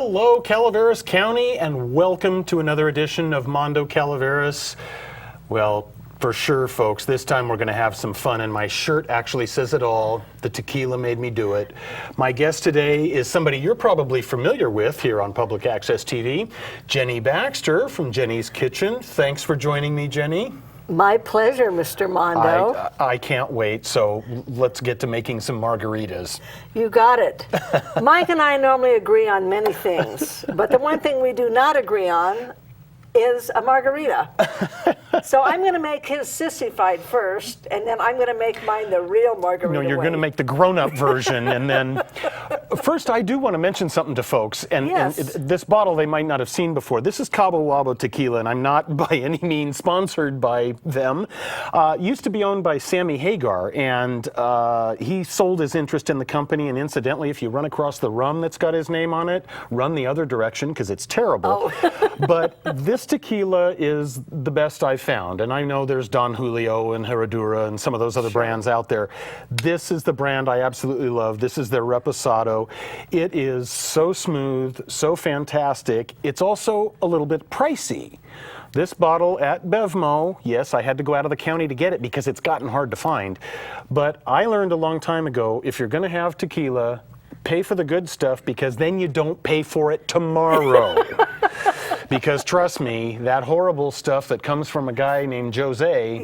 Hello, Calaveras County, and welcome to another edition of Mondo Calaveras. Well, for sure, folks, this time we're going to have some fun, and my shirt actually says it all. The tequila made me do it. My guest today is somebody you're probably familiar with here on Public Access TV, Jenny Baxter from Jenny's Kitchen. Thanks for joining me, Jenny. My pleasure, Mr. Mondo. I can't wait, so let's get to making some margaritas. You got it. Mike and I normally agree on many things, but the one thing we do not agree on is a margarita. So I'm going to make his sissified first, and then I'm going to make mine the real margarita. No, you're going to make the grown-up version, and then first I do want to mention something to folks, and this bottle they might not have seen before. This is Cabo Wabo tequila, and I'm not by any means sponsored by them. Used to be owned by Sammy Hagar, and he sold his interest in the company, and incidentally, if you run across the rum that's got his name on it, run the other direction because it's terrible. Oh. But this tequila is the best I've found, and I know there's Don Julio and Herradura and some of those other brands out there. This is the brand I absolutely love. This is their Reposado. It is so smooth, so fantastic. It's also a little bit pricey. This bottle at Bevmo, yes, I had to go out of the county to get it because it's gotten hard to find, but I learned a long time ago, if you're going to have tequila, pay for the good stuff because then you don't pay for it tomorrow. Because trust me, that horrible stuff that comes from a guy named Jose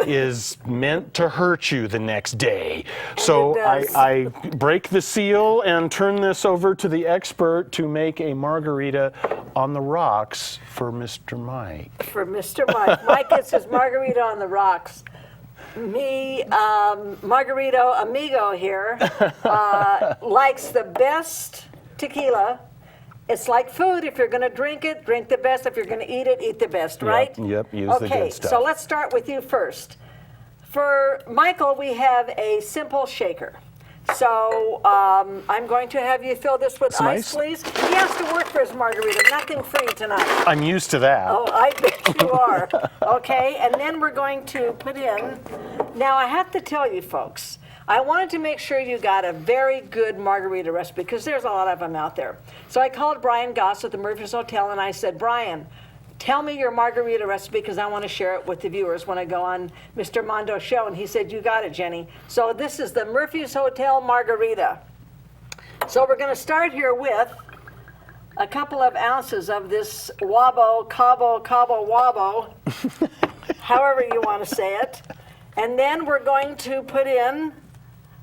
is meant to hurt you the next day. And so I break the seal and turn this over to the expert to make a margarita on the rocks for Mr. Mike. For Mr. Mike. Mike gets his margarita on the rocks. Me, Margarito Amigo here, likes the best tequila. It's like food. If you're going to drink it, drink the best. If you're going to eat the best, right? Yep, use the good stuff. So let's start with you first. For Michael, we have a simple shaker. So I'm going to have you fill this with ice, please. He has to work for his margarita. Nothing free tonight. I'm used to that. Oh, I bet you are. Okay, and then we're going to put in. Now, I have to tell you, folks, I wanted to make sure you got a very good margarita recipe because there's a lot of them out there. So I called Brian Goss at the Murphy's Hotel and I said, Brian, tell me your margarita recipe because I want to share it with the viewers when I go on Mr. Mondo's show. And he said, you got it, Jenny. So this is the Murphy's Hotel margarita. So we're going to start here with a couple of ounces of this Cabo Wabo, however you want to say it. And then we're going to put in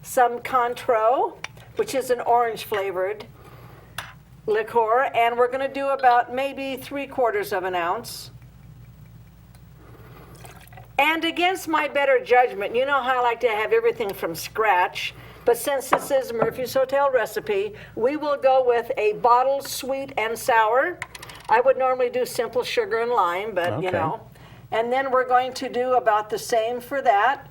some Cointreau, which is an orange flavored liqueur, and we're going to do about maybe 3/4 of an ounce. And against my better judgment, you know how I like to have everything from scratch, but since this is Murphy's Hotel recipe, we will go with a bottled sweet and sour. I would normally do simple sugar and lime, but you know. And then we're going to do about the same for that.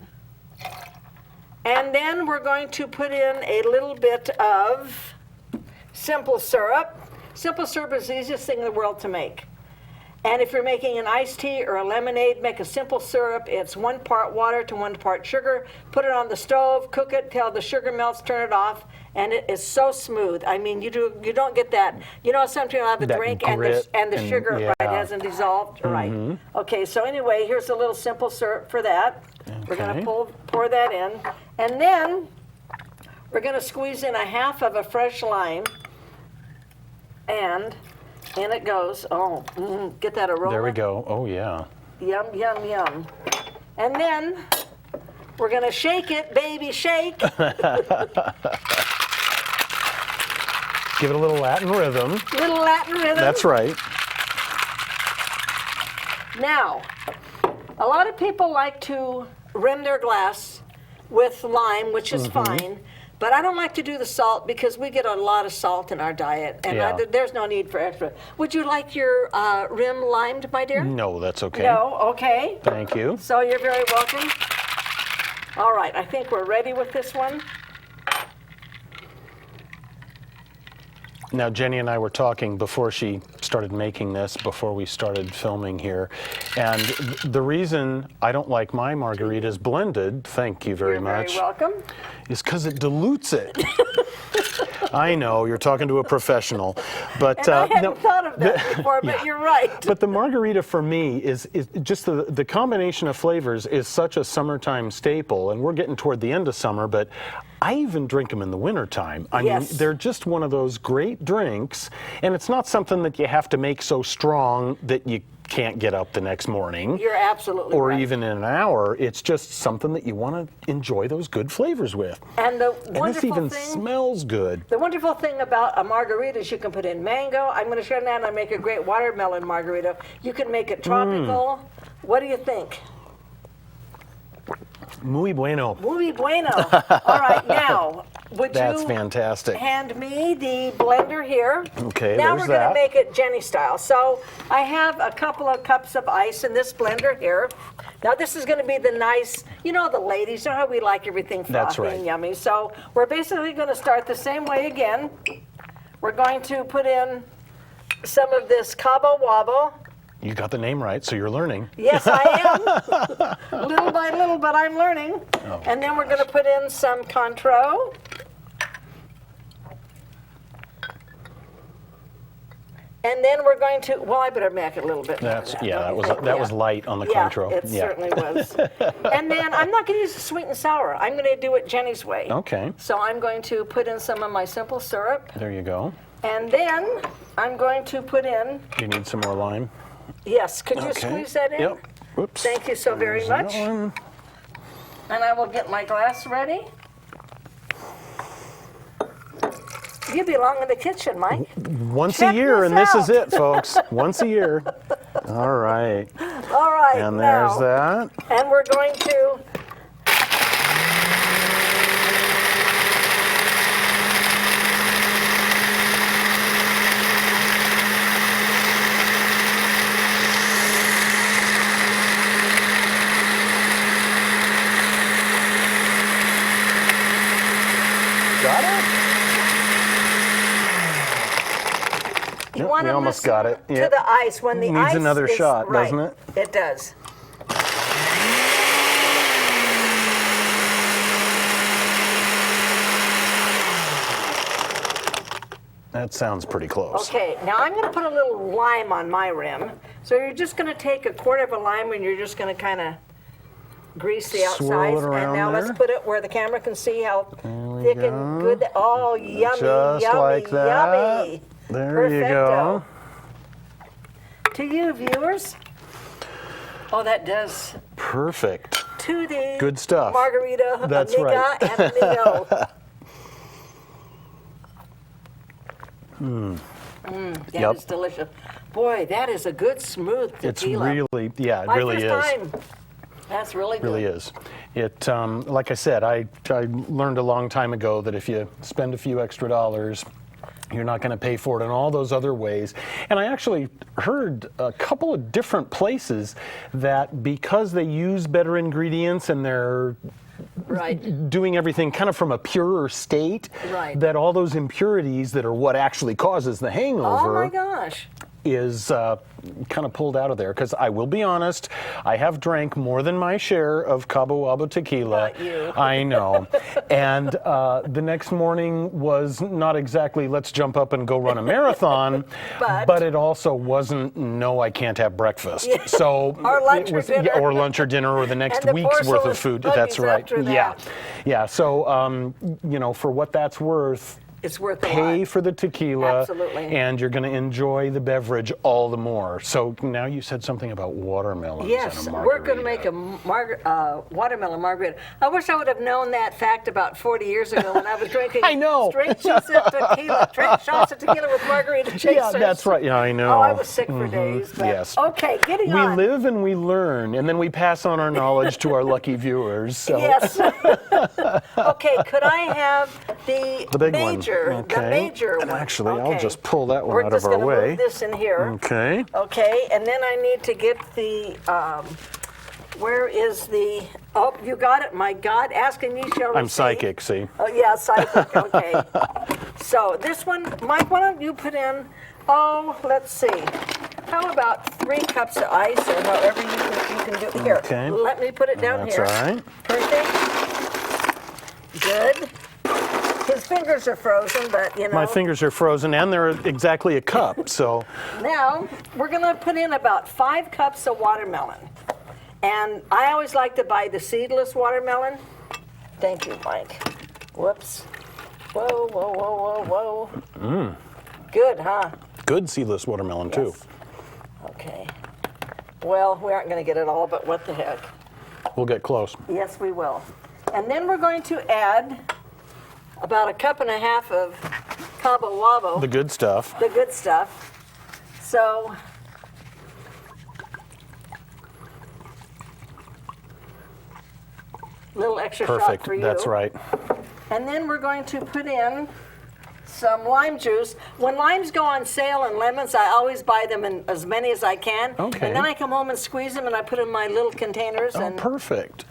And then we're going to put in a little bit of simple syrup. Simple syrup is the easiest thing in the world to make. And if you're making an iced tea or a lemonade, make a simple syrup. It's 1 part water to 1 part sugar. Put it on the stove, cook it till the sugar melts, turn it off, and it is so smooth. I mean, you don't get that. You know, sometimes you'll have a drink and the sugar hasn't dissolved. Right. Okay, so anyway, here's a little simple syrup for that. We're going to pour that in. And then we're going to squeeze in 1/2 of a fresh lime. And in it goes. Oh, get that aroma. There we go. Oh, yeah. Yum, yum, yum. And then we're going to shake it, baby, shake. Give it a little Latin rhythm. Little Latin rhythm. That's right. Now, a lot of people like to rim their glass with lime, which is fine, but I don't like to do the salt because we get a lot of salt in our diet, and there's no need for extra. Would you like your rim limed, my dear? No, that's okay. No? Okay. Thank you. So you're very welcome. All right, I think we're ready with this one. Now, Jenny and I were talking before she started making this before we started filming here. And the reason I don't like my margaritas blended, thank you very much. You're very welcome. Is because it dilutes it. I know, you're talking to a professional. But I hadn't thought of that before, but you're right. But the margarita for me is just the combination of flavors is such a summertime staple, and we're getting toward the end of summer, but I even drink them in the wintertime. I mean, they're just one of those great drinks, and it's not something that you have to make so strong that you can't get up the next morning. You're absolutely or right. even in an hour. It's just something that you want to enjoy those good flavors with. And the And this wonderful even thing, smells good. the wonderful thing about a margarita is you can put in mango. I'm going to show you now and make a great watermelon margarita. You can make it tropical. What do you think? Muy bueno. Muy bueno. All right, now, would That's you fantastic. hand me the blender here? Okay, now there's we're going that. to make it Jenny style. So I have a couple of cups of ice in this blender here. Now this is going to be the nice, you know, the ladies know how we like everything That's frothy right. and yummy. So we're basically going to start the same way again. We're going to put in some of this Cabo Wabo. You got the name right, so you're learning. Yes, I am. Little by little, but I'm learning. Oh, and then we're going to put in some Cointreau. And then we're going to, well, I better make it a little bit more That's than that was don't you that think? was light on the Yeah, Cointreau. it certainly was. And then I'm not going to use the sweet and sour. I'm going to do it Jenny's way. Okay. So I'm going to put in some of my simple syrup. There you go. And then I'm going to put in, You need some more lime. yes, could you Okay. squeeze that in? Yep. Whoops. Thank you so very There's that much. one. And I will get my glass ready. You belong in the kitchen, Mike. Once Check a year, this and this out. is it, folks. Once a year. All right. All right, And there's now, that. and we're going to Got it? You Yep, want we to almost listen got it. to Yep. the ice when the Needs ice another is shot, right. doesn't it? It does. That sounds pretty close. Okay, now I'm going to put a little lime on my rim. So you're just going to take a quarter of a lime and you're just going to kind of grease the Swirl outsides. it around And now let's there. put it where the camera can see how we thick go. and good. Oh, yummy, Just yummy, like that. yummy. There you go. To you, viewers. Oh, that does. Perfect. To the Good stuff. margarita, That's amiga right. and amigo. That is delicious. Boy, that is a good smooth It's tequila. really, yeah, it My really first is. time. That's really good. Really is. It, like I said, I learned a long time ago that if you spend a few extra dollars, you're not going to pay for it in all those other ways. And I actually heard a couple of different places that because they use better ingredients and they're Right. doing everything kind of from a purer state, Right. that all those impurities that are what actually causes the Oh hangover my gosh. is kind of pulled out of there. Because I will be honest, I have drank more than my share of Cabo Wabo tequila. Not you. I know. And the next morning was not exactly let's jump up and go run a marathon, But- it also wasn't no, I can't have breakfast. So Or lunch it or was, dinner. or lunch or dinner or the next And the week's worth porcelain of food. buggies That's right. after that. Yeah. Yeah. So you know, for what that's worth, It's worth a pay lot. for the tequila, Absolutely. and you're going to enjoy the beverage all the more. So now you said something about watermelons. Yes, and a we're going to make margarita. a watermelon margarita. I wish I would have known that fact about 40 years ago when I was drinking I know. straight shots of tequila, straight shots of tequila with margarita chasers. Yeah, that's right. Yeah, I know. Oh, I was sick for days. But Yes. Okay, getting We on. live and we learn, and then we pass on our knowledge to our lucky viewers. So. Yes. Okay, could I have the big one. major, Okay. the major And one? actually, I'll Okay. just pull that one We're out just of our gonna way. Move this in here. Okay. Okay, and then I need to get the Where is the, oh, you got it, my God, ask and ye shall receive. I'm psychic, see? Oh, yeah, psychic, okay. So this one, Mike, why don't you put in, oh, let's see. How about 3 cups of ice, or however you can do it. Here, Okay. let me put it down That's here. all right. Perfect. Good. His fingers are frozen, but you know. My fingers are frozen, and they're exactly a cup, so. Now, we're going to put in about 5 cups of watermelon. And I always like to buy the seedless watermelon. Thank you, Mike. Whoops. Whoa, whoa, whoa, whoa, whoa. Good, huh? Good seedless watermelon, too. Yes. Okay. Well, we aren't going to get it all, but what the heck. We'll get close. Yes, we will. And then we're going to add about 1.5 cups of Cabo Wabo. The good stuff. The good stuff. So, little extra shot Perfect. for you. That's right. And then we're going to put in some lime juice. When limes go on sale and lemons, I always buy them in as many as I can. Okay. And then I come home and squeeze them and I put in my little containers. Oh, and perfect.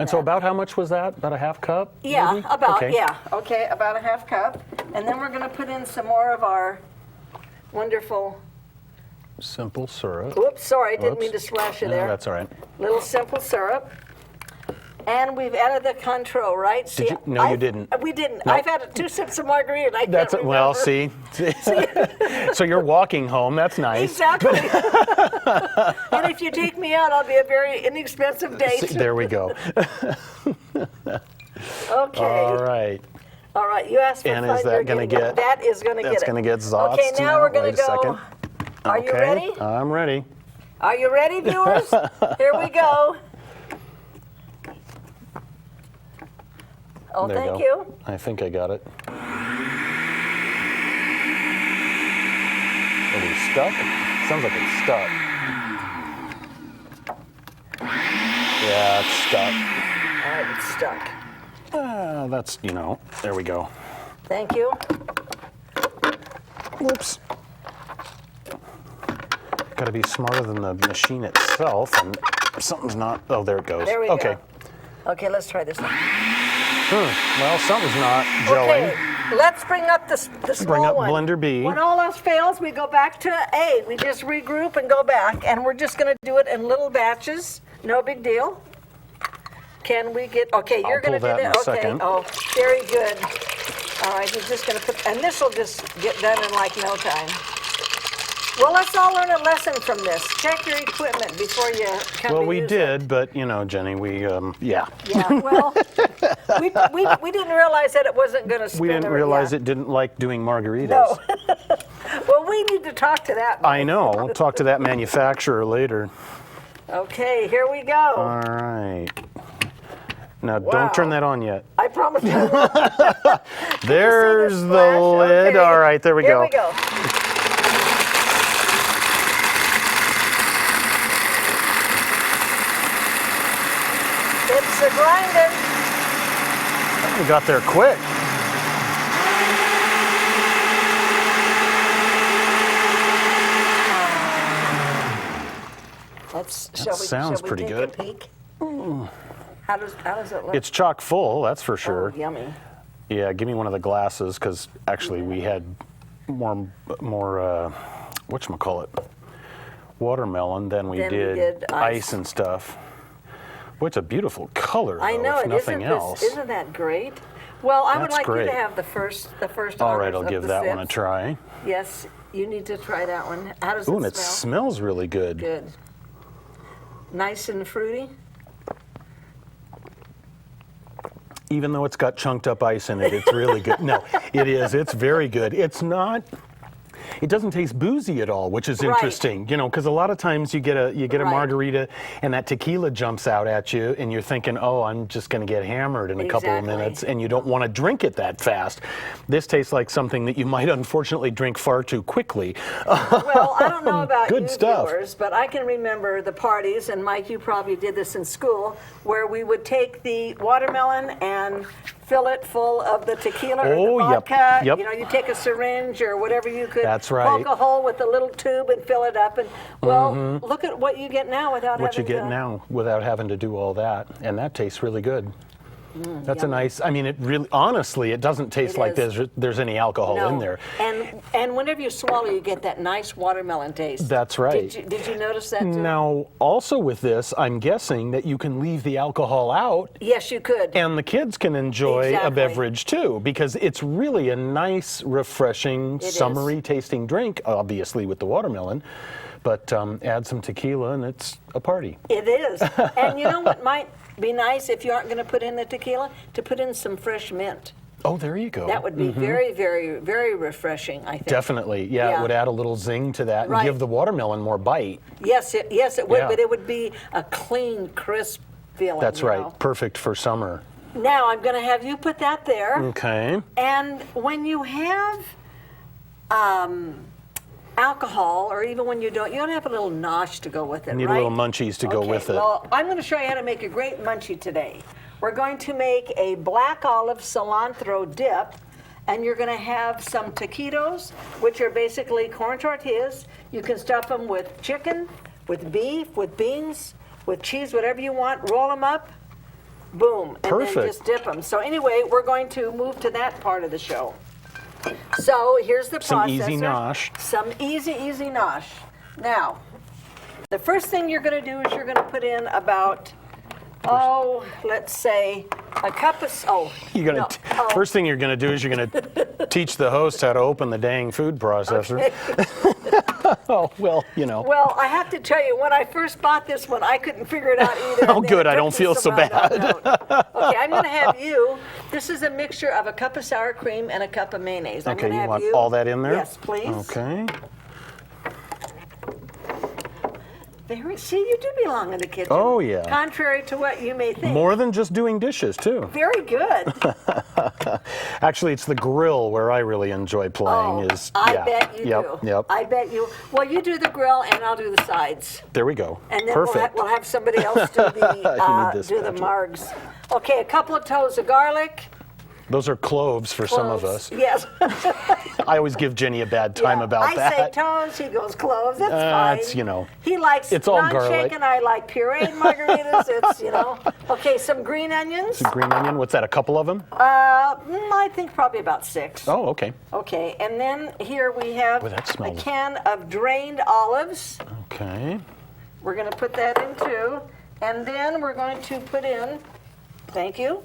And so about how much was that? About 1/2 cup? yeah, maybe? about, Okay. yeah. Okay, about 1/2 cup. And then we're going to put in some more of our wonderful, Simple syrup. oops, sorry, didn't mean to Whoops. splash you No, there. that's all right. Little simple syrup. And we've added the Cointreau, right? See, you? No, you didn't. We didn't. Nope. I've had 2 sips of margarita and I That's can't remember. well, see. So you're walking home. That's nice. Exactly. And if you take me out, I'll be a very inexpensive date. See, there we go. Okay. All right. All right. You asked for And fun, is that you're gonna getting get- it. That is going to get it. That's going to get Zotz. Okay, now we're going Wait to a go. second. Are you Okay, ready? I'm ready. Are you ready, viewers? Here we go. Oh, There thank go. you. I think I got it. Are we stuck? Sounds like it's stuck. Yeah, it's stuck. All right, it's stuck. That's, there we go. Thank you. Whoops. Got to be smarter than the machine itself, and something's not. Oh, there it goes. There we okay. go. Okay, let's try this one. Well, something's not gelling. Okay, let's bring up the small Bring up one. blender B. When all else fails, we go back to A. We just regroup and go back, and we're just going to do it in little batches. No big deal. Can we get? Okay, you're going to pull do that that. in a Okay. second. Oh, very good. All right, he's just going to put, and this will just get done in like no time. Well, let's all learn a lesson from this. Check your equipment before you come Well, to we use did, but Jenny, we yeah. Yeah, well, we didn't realize that it wasn't going to spin. We didn't realize it didn't like doing margaritas. No. Well, we need to talk to that. I know. We'll talk to that manufacturer later. Okay, here we go. All right. Now, Wow. don't turn that on yet. I promise you. There's the splash? lid. Okay. All right, there we Here go. we go. It's a grinding. We got there quick. Shall sounds we pretty take good. a peek? How does it look? It's chock full, that's for sure. Oh, yummy. Yeah, give me one of the glasses, because actually we had more whatchamacallit, watermelon than we did ice and stuff. Boy, it's a beautiful color, though, I know if it. nothing else. Isn't that great? Well, I would That's like you great. to have the first. All right, honors I'll of give the that one a sips. try. Yes, you need to try that one. How does Ooh, it and it smell? smells really good. Good. Nice and fruity. Even though it's got chunked up ice in it, it's really good. No, it is. It's very good. It's not. It doesn't taste boozy at all, which is Right. interesting, because a lot of times you get a Right. margarita and that tequila jumps out at you and you're thinking, oh, I'm just going to get hammered in a couple of Exactly. minutes, and you don't want to drink it that fast. This tastes like something that you might unfortunately drink far too quickly. Well, I don't know about Good you stuff. viewers, but I can remember the parties, and Mike, you probably did this in school, where we would take the watermelon and fill it full of the tequila or Oh, the yep, vodka. yep. You know, you take a syringe or whatever you could. That's right. Poke a hole with a little tube and fill it up. And well, look at what you get now without What you having get to. now without having to do all that, and that tastes really good. That's yummy. a nice. I mean, it really, honestly, it doesn't taste It like is. there's any alcohol No. in there. And whenever you swallow, you get that nice watermelon taste. That's right. Did you notice that too? Now, also with this, I'm guessing that you can leave the alcohol out, Yes, you could. and the kids can enjoy a Exactly. beverage too, because it's really a nice, refreshing, is. summery tasting drink. Obviously, with the watermelon, but add some tequila, and it's a party. It is. And you know what might be nice if you aren't going to put in the tequila? To put in some fresh mint. Oh, there you go. That would be very, very, very refreshing, I think. Definitely, yeah, Yeah. it would add a little zing to that and Right. give the watermelon more bite. Yes, it would, Yeah. but it would be a clean, crisp feeling. That's you right, know. perfect for summer. Now I'm going to have you put that there. Okay. And when you have alcohol, or even when you don't have a little nosh to go with it, Need right? a little munchies to go Okay, with it. Well, I'm going to show you how to make a great munchie today. We're going to make a black olive cilantro dip, and you're going to have some taquitos, which are basically corn tortillas. You can stuff them with chicken, with beef, with beans, with cheese, whatever you want. Roll them up, boom, and Perfect. then just dip them. So anyway, we're going to move to that part of the show. So here's the Some processor. easy nosh. Some easy nosh. Now, the first thing you're going to do is you're going to put in about, let's say a cup of, First thing you're gonna do is you're gonna teach the host how to open the dang food processor. Oh, well, you know. Well, I have to tell you, when I first bought this one, I couldn't figure it out either. Oh, and then good, it I took don't me feel so some while. bad. No. Okay, I'm going to have you. This is a mixture of a cup of sour cream and a cup of mayonnaise. I'm Okay, gonna you have want all that in there? Yes, please. Okay. See, you do belong in the kitchen. Oh, yeah. Contrary to what you may think. More than just doing dishes, too. Very good. Actually, it's the grill where I really enjoy playing. I bet you Yep, do. yep. I bet you. Well, you do the grill, and I'll do the sides. There we go. And then Perfect. we'll have somebody else do the this, do the Patrick. margs. Okay, a couple of toes of garlic. Those are cloves for some of Cloves. us. Yes. I always give Jenny a bad time Yeah. about that. I say toes, he goes cloves. That's fine. It's, you know, He likes it's all non-shaken. garlic. I like pureed margaritas. It's, you know. Okay, some green onions. Green onion, what's that, a couple of them? I think probably about 6. Oh, okay. Okay, and then here we have Boy, that a smells- can of drained olives. Okay. We're going to put that in too. And then we're going to put in, thank you.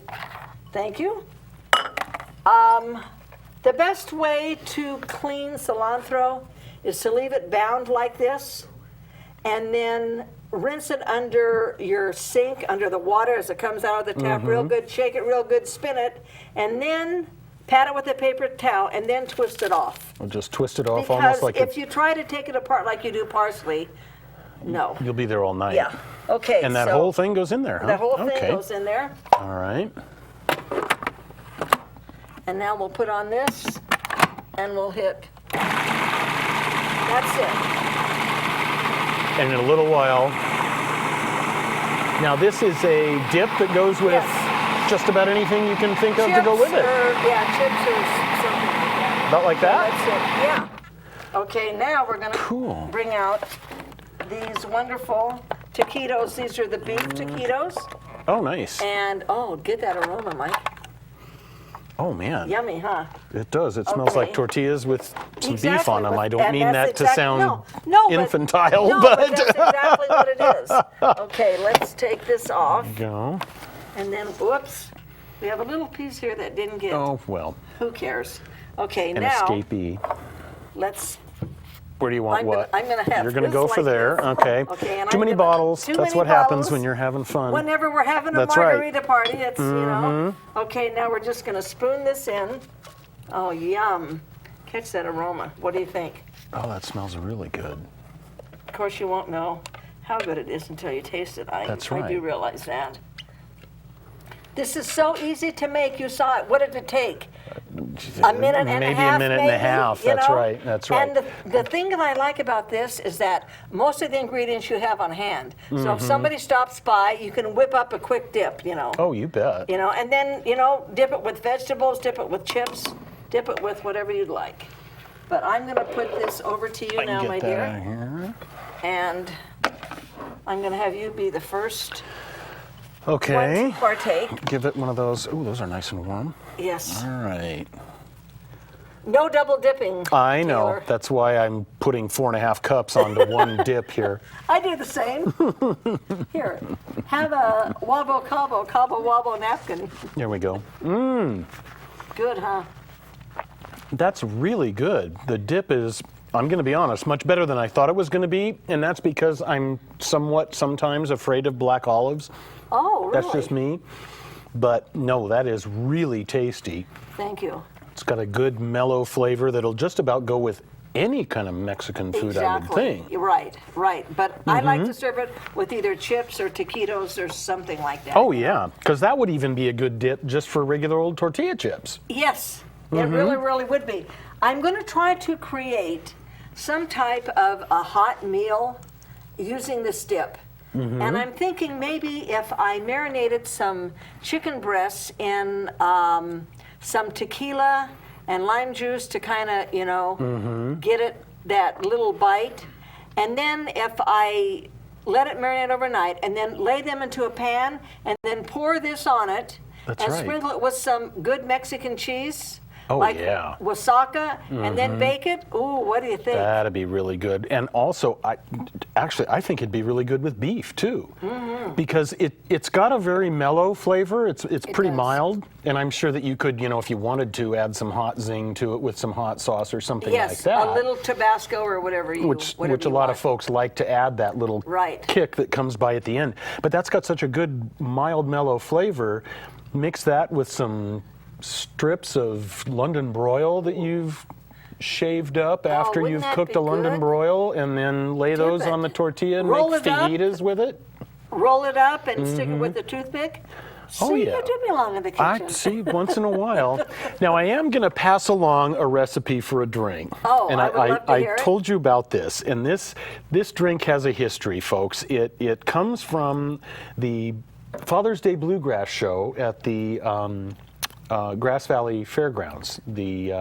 The best way to clean cilantro is to leave it bound like this and then rinse it under your sink, under the water as it comes out of the tap real good, shake it real good, spin it, and then pat it with a paper towel and then twist it off. We'll just twist it off Because almost like if you try to take it apart like you do parsley, no. you'll be there all night. Yeah. Okay. And that so whole thing goes in there, huh? the whole thing Okay. goes in there. All right. And now we'll put on this, and we'll hit. That's it. And in a little while. Now this is a dip that goes with Yes. just about anything you can think of to go with it. Chips or something like that. About like that? That's it. Yeah. Okay, now we're gonna Cool. bring out these wonderful taquitos. These are the beef taquitos, Oh, nice. and get that aroma, Mike. Oh, man. Yummy, huh? It does. It smells Okay. like tortillas with some beef Exactly, on them. but I don't mean that's that to sound no, but- infantile, no, but. that's exactly what it is. Okay, let's take this off, Go. and then, whoops, we have a little piece here that didn't get. Oh, well. Who cares? Okay, An now escapee. let's. Where do you want what? I'm gonna have. You're going to this go for like there. this. Okay. Okay, and Too I'm many gonna- bottles. too That's many what happens bottles. when you're having fun. Whenever we're having a That's right. margarita party, it's you know. Okay, now we're just going to spoon this in. Oh, yum! Catch that aroma. What do you think? Oh, that smells really good. Of course, you won't know how good it is until you taste it. That's I do right. realize that. This is so easy to make. You saw it. What did it take? a minute and maybe a half, a minute and a half. you That's know? right. That's right. And the thing that I like about this is that most of the ingredients you have on hand. So if somebody stops by, you can whip up a quick dip, you know. Oh, you bet. You know, and then, you know, dip it with vegetables, dip it with chips, dip it with whatever you'd like. But I'm going to put this over to you now, my dear. Out of here. And I'm going to have you be the first Okay. one to partake. Give it one of those. Ooh, those are nice and warm. Yes. All right. No double dipping. I know. Taylor. That's why I'm putting 4.5 cups onto one dip here. I do the same. Here, have a wobble cobble wobble napkin. There we go. Good, huh? That's really good. The dip is, I'm going to be honest, much better than I thought it was going to be, and that's because I'm sometimes afraid of black olives. Oh, really? That's just me. But no, that is really tasty. Thank you. It's got a good mellow flavor that'll just about go with any kind of Mexican food, I would think. Right, right. But I like to serve it with either chips or taquitos or something like that. Oh, yeah, because that would even be a good dip just for regular old tortilla chips. Yes, it really, really would be. I'm going to try to create some type of a hot meal using this dip. And I'm thinking maybe if I marinated some chicken breasts in some tequila and lime juice to kind of, you know, get it that little bite. And then if I let it marinate overnight and then lay them into a pan and then pour this on it That's and right. sprinkle it with some good Mexican cheese. Oh, like yeah. Wasaka, and then bake it. Ooh, what do you think? That'd be really good. And also, I think it'd be really good with beef, too. Because it's got a very mellow flavor. It's pretty does. mild. And I'm sure that you could, you know, if you wanted to, add some hot zing to it with some hot sauce or something like Yes, that. a little Tabasco or whatever you Which whatever a you lot want. of folks like to add that little Right. kick that comes by at the end. But that's got such a good, mild, mellow flavor. Mix that with some strips of London broil that you've shaved up after wouldn't you've that cooked be a London good? broil, and then lay those it. on the tortilla and Roll make it up. fajitas with it. Roll it up and stick it with a toothpick. Oh, See, yeah. you do belong in the kitchen. I see once in a while. Now I am going to pass along a recipe for a drink. Oh, and I would love to hear it. told you about this, and this drink has a history, folks. It comes from the Father's Day Bluegrass show at the Grass Valley Fairgrounds, the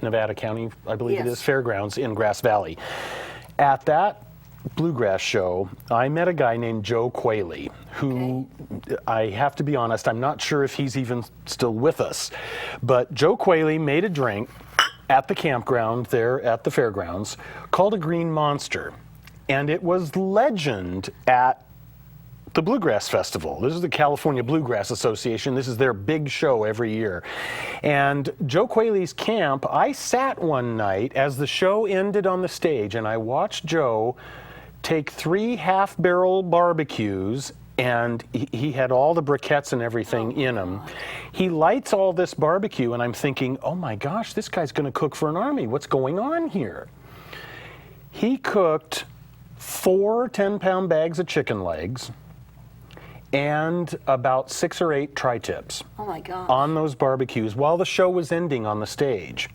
Nevada County, I believe it Yes. is, Fairgrounds in Grass Valley. At that bluegrass show, I met a guy named Joe Qualey, who, I have to be honest, I'm not sure if he's even still with us, but Joe Qualey made a drink at the campground there at the fairgrounds called a Green Monster, and it was legend at the Bluegrass Festival. This is the California Bluegrass Association. This is their big show every year. And Joe Qualey's camp, I sat one night as the show ended on the stage, and I watched Joe take 3 half-barrel barbecues, and he had all the briquettes and everything in them. He lights all this barbecue, and I'm thinking, oh my gosh, this guy's going to cook for an army. What's going on here? He cooked 4 10-pound bags of chicken legs and about 6 or 8 tri-tips Oh my God. on those barbecues while the show was ending on the stage.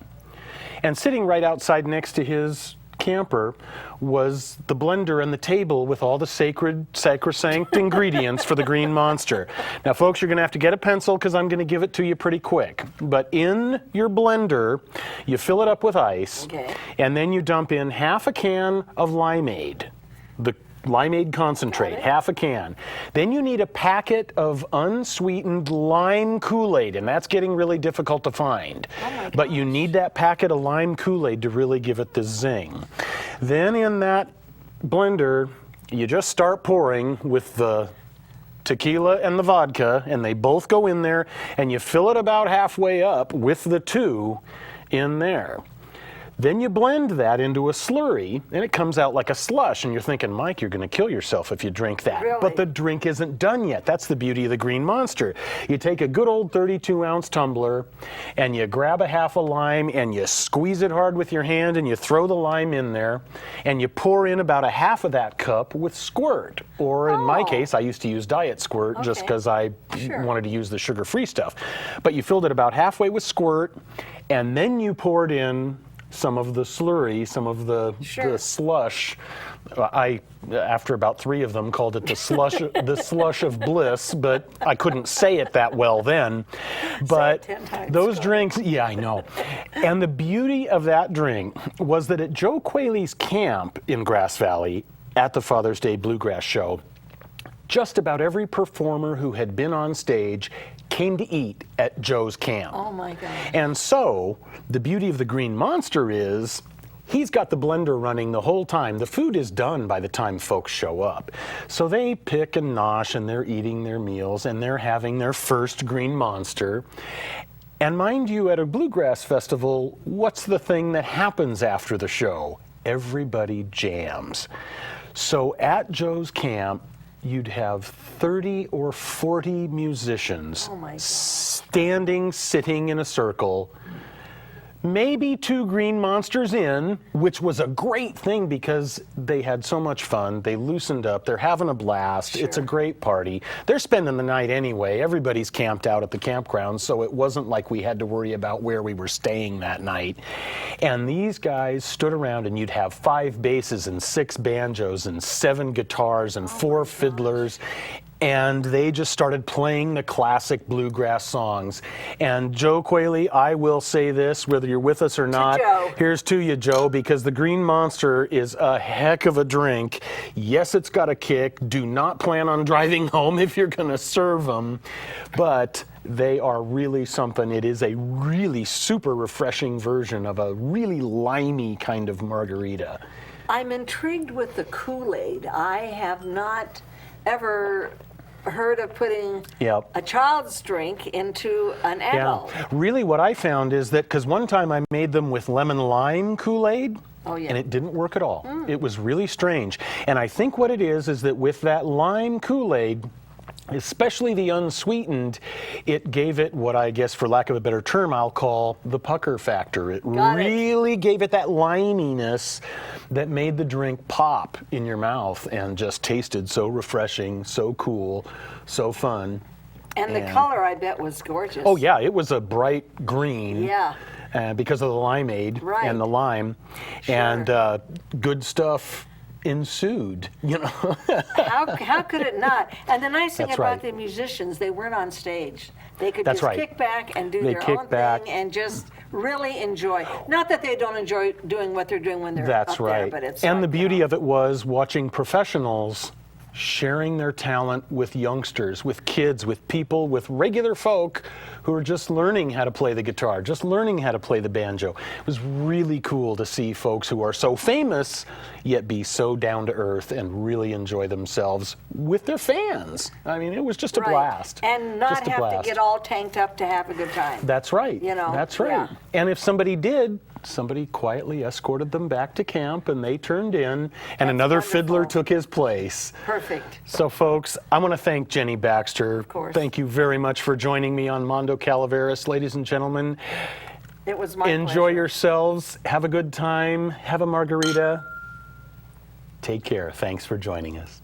And sitting right outside next to his camper was the blender and the table with all the sacrosanct ingredients for the Green Monster. Now, folks, you're going to have to get a pencil because I'm going to give it to you pretty quick. But in your blender, you fill it up with ice, Okay. and then you dump in half a can of limeade, the limeade concentrate, half a can. Then you need a packet of unsweetened lime Kool-Aid, and that's getting really difficult to find. But you need that packet of lime Kool-Aid to really give it the zing. Then in that blender, you just start pouring with the tequila and the vodka, and they both go in there, and you fill it about halfway up with the 2 in there. Then you blend that into a slurry, and it comes out like a slush. And you're thinking, Mike, you're going to kill yourself if you drink that. Really? But the drink isn't done yet. That's the beauty of the Green Monster. You take a good old 32-ounce tumbler, and you grab a half a lime, and you squeeze it hard with your hand, and you throw the lime in there, and you pour in about a half of that cup with squirt. Or in my case, I used to use Diet Squirt just because I wanted to use the sugar-free stuff. But you filled it about halfway with squirt, and then you poured in some of the slurry, some of the slush. I, after about 3 of them, called it the slush, the slush of bliss, but I couldn't say it that well then. But those drinks, yeah, I know. And the beauty of that drink was that at Joe Qualey's camp in Grass Valley at the Father's Day Bluegrass Show, just about every performer who had been on stage came to eat at Joe's camp. Oh my God. And so the beauty of the Green Monster is he's got the blender running the whole time. The food is done by the time folks show up. So they pick and nosh, and they're eating their meals, and they're having their first Green Monster. And mind you, at a bluegrass festival, what's the thing that happens after the show? Everybody jams. So at Joe's camp, you'd have 30 or 40 musicians standing, sitting in a circle, maybe 2 Green Monsters in, which was a great thing because they had so much fun. They loosened up. They're having a blast. It's a great party. They're spending the night anyway. Everybody's camped out at the campground, so it wasn't like we had to worry about where we were staying that night. And these guys stood around, and you'd have 5 basses and 6 banjos and 7 guitars and 4 fiddlers. And they just started playing the classic bluegrass songs. And Joe Qualey, I will say this, whether you're with us or not, here's to you, Joe, because the Green Monster is a heck of a drink. Yes, it's got a kick. Do not plan on driving home if you're going to serve them. But they are really something. It is a really super refreshing version of a really limey kind of margarita. I'm intrigued with the Kool-Aid. I have not ever heard of putting a child's drink into an adult. Really what I found is that, because one time I made them with lemon lime Kool-Aid, and it didn't work at all. It was really strange. And I think what it is that with that lime Kool-Aid, especially the unsweetened, it gave it what I guess, for lack of a better term, I'll call the pucker factor. It really gave it that liminess that made the drink pop in your mouth and just tasted so refreshing, so cool, so fun. And the color, I bet, was gorgeous. Oh yeah, it was a bright green. Yeah. Because of the limeade and the lime. And good stuff ensued, you know. How could it not? And the nice thing about the musicians, they weren't on stage. They could just kick back and do their own thing and just really enjoy. Not that they don't enjoy doing what they're doing when they're up there, but it's and the beauty of it was watching professionals sharing their talent with youngsters, with kids, with people, with regular folk who are just learning how to play the guitar, just learning how to play the banjo. It was really cool to see folks who are so famous, yet be so down to earth and really enjoy themselves with their fans. I mean, it was just a blast. And not have to get all tanked up to have a good time. That's right. You know? That's right. And if somebody did, somebody quietly escorted them back to camp, and they turned in, and another fiddler took his place. Perfect. So, folks, I want to thank Jenny Baxter. Of course. Thank you very much for joining me on Mondo Calaveras, ladies and gentlemen. It was my Enjoy pleasure. yourselves. Have a good time. Have a margarita. Take care. Thanks for joining us.